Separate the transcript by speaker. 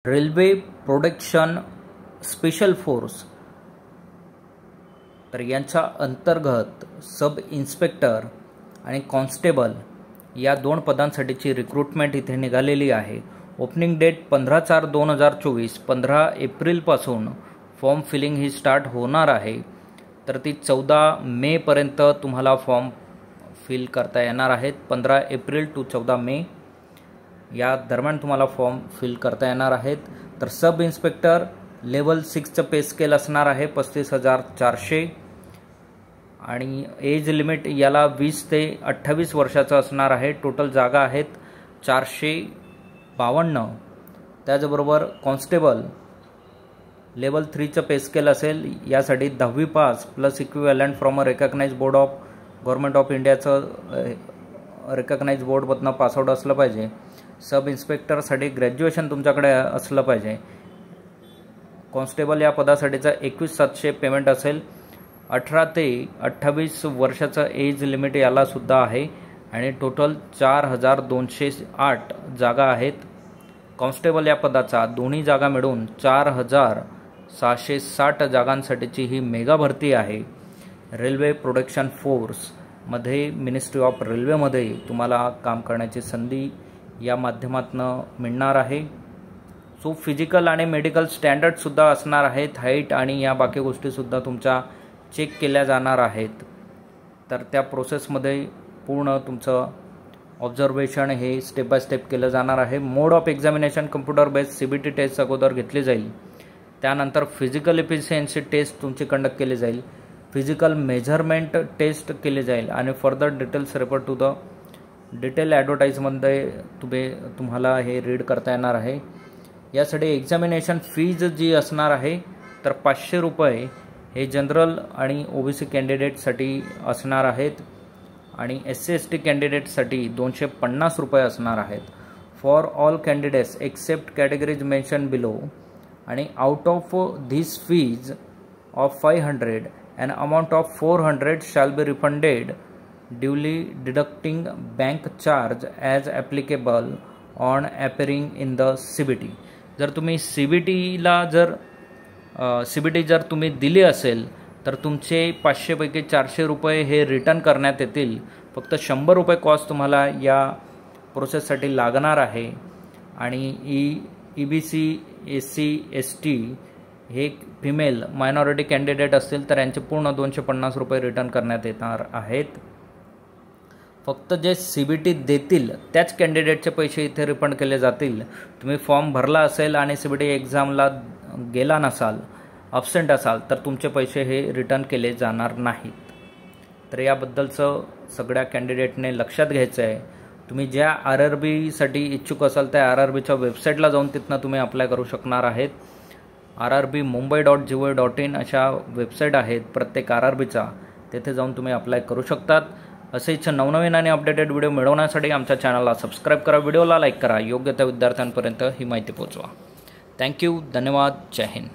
Speaker 1: Railway protection special force तर यांच्या अंतर्गत सब इन्स्पेक्टर आणि कॉन्स्टेबल या 2 पदांसाठीची रिक्रुटमेंट इथे निघालेली आहे। ओपनिंग डेट 15/4/2024 15 एप्रिलपासून फॉर्म फिलिंग ही स्टार्ट होणार आहे। तर ती 14 मे पर्यंत तुम्हाला फॉर्म फिल करता येणार आहेत। 15 एप्रिल टू 14 मे या दरम्यान तुम्हाला फॉर्म फिल करता येणार आहेत। तर सब इन्स्पेक्टर लेवल 6 चं पे स्केल असणार आहे 35,400 आणि एज लिमिट याला 20 ते 28 वर्षाचं असणार आहे। टोटल जागा आहेत 452। त्याचबरोबर कॉन्स्टेबल लेवल 3 चं पे स्केल असेल। यासाठी 10वी pass plus equivalent from a recognised board of government of इंडियाचं रिकॉग्नाइज्ड बोर्डमधनं पासआउट असलं पाहिजे। सब इन्स्पेक्टरसाठी ग्रॅज्युएशन तुमच्याकडे असलं पाहिजे। कॉन्स्टेबल या पदासाठीचा 21,700 पेमेंट असेल। 18 ते 28 वर्षाचं एज लिमिट याला सुद्धा आहे आणि टोटल 4,208 जागा आहेत। कॉन्स्टेबल या पदाचा दोन्ही जागा मिळून 4,660 जागांसाठीची ही मेगा भरती आहे। रेल्वे प्रोटेक्शन फोर्स मध्ये मिनिस्ट्री ऑफ रेल्वेमध्ये तुम्हाला काम करण्याची संधी या माध्यमातून मिळणार आहे। सो फिजिकल आणि मेडिकल स्टँडर्ड सुद्धा असणार आहेत। हाईट आणि या बाकी गोष्टी सुद्धा तुमच्या चेक केल्या जाणार आहेत। तर त्या प्रोसेसमध्ये पूर्ण तुमचं ऑब्झर्वेशन हे स्टेप बाय स्टेप केलं जाणार आहे। Mode of examination computer based CBT test अगोदर घेतली जाईल। त्यानंतर फिजिकल इफिशियन्सी टेस्ट तुमची कंडक्ट केली जाईल। फिजिकल मेजरमेंट टेस्ट केली जाईल आणि further details refer to the detail ॲडव्हर्टाईजमध्ये तुम्हाला हे रीड करता येणार आहे। यासाठी एक्झामिनेशन फीज जी असणार आहे तर 500 रुपये हे जनरल आणि OBC कॅन्डिडेटसाठी असणार आहेत आणि SC/ST कॅन्डिडेटसाठी 250 रुपये असणार आहेत। For all candidates except categories mention below आणि out of this fees of 500 an amount of 400 shall be refunded duly deducting bank charge as applicable on appearing in the CBT। जर तुम्ही CBT जर तुम्ही दिली असेल तर तुमचे 500 पैकी 400 रुपये हे रिटर्न करण्यात येतील। फक्त 100 रुपये कॉस्ट तुम्हाला या प्रोसेससाठी लागणार आहे आणि EBC SC ST हे फिमेल मायनॉरिटी कॅन्डिडेट असतील तर यांचे पूर्ण 250 रुपये रिटर्न करण्यात येणार आहेत। फक्त जे CBT देतील त्याच कॅन्डिडेटचे पैसे इथे रिफंड केले जातील। तुम्ही फॉर्म भरला असेल आणि CBT एक्झामला गेला नसाल, अब्सेंट असाल तर तुमचे पैसे हे रिटर्न केले जाणार नाहीत। तर याबद्दलचं सगळ्या कॅन्डिडेटने लक्षात घ्यायचं आहे। तुम्ही ज्या RRBसाठी इच्छुक असाल त्या RRBच्या वेबसाईटला जाऊन तिथनं तुम्ही अप्लाय करू शकणार आहेत। RRBmumbai.gov.in अशा वेबसाईट आहेत प्रत्येक RRBचा, तेथे जाऊन तुम्ही अप्लाय करू शकतात। असेच नवनवीन आणि अपडेटेड व्हिडिओ मिळवण्यासाठी आमच्या चॅनलला सबस्क्राईब करा, व्हिडिओला लाईक करा, योग्य त्या विद्यार्थ्यांपर्यंत ही माहिती पोहोचवा। थँक्यू, धन्यवाद, जय हिंद।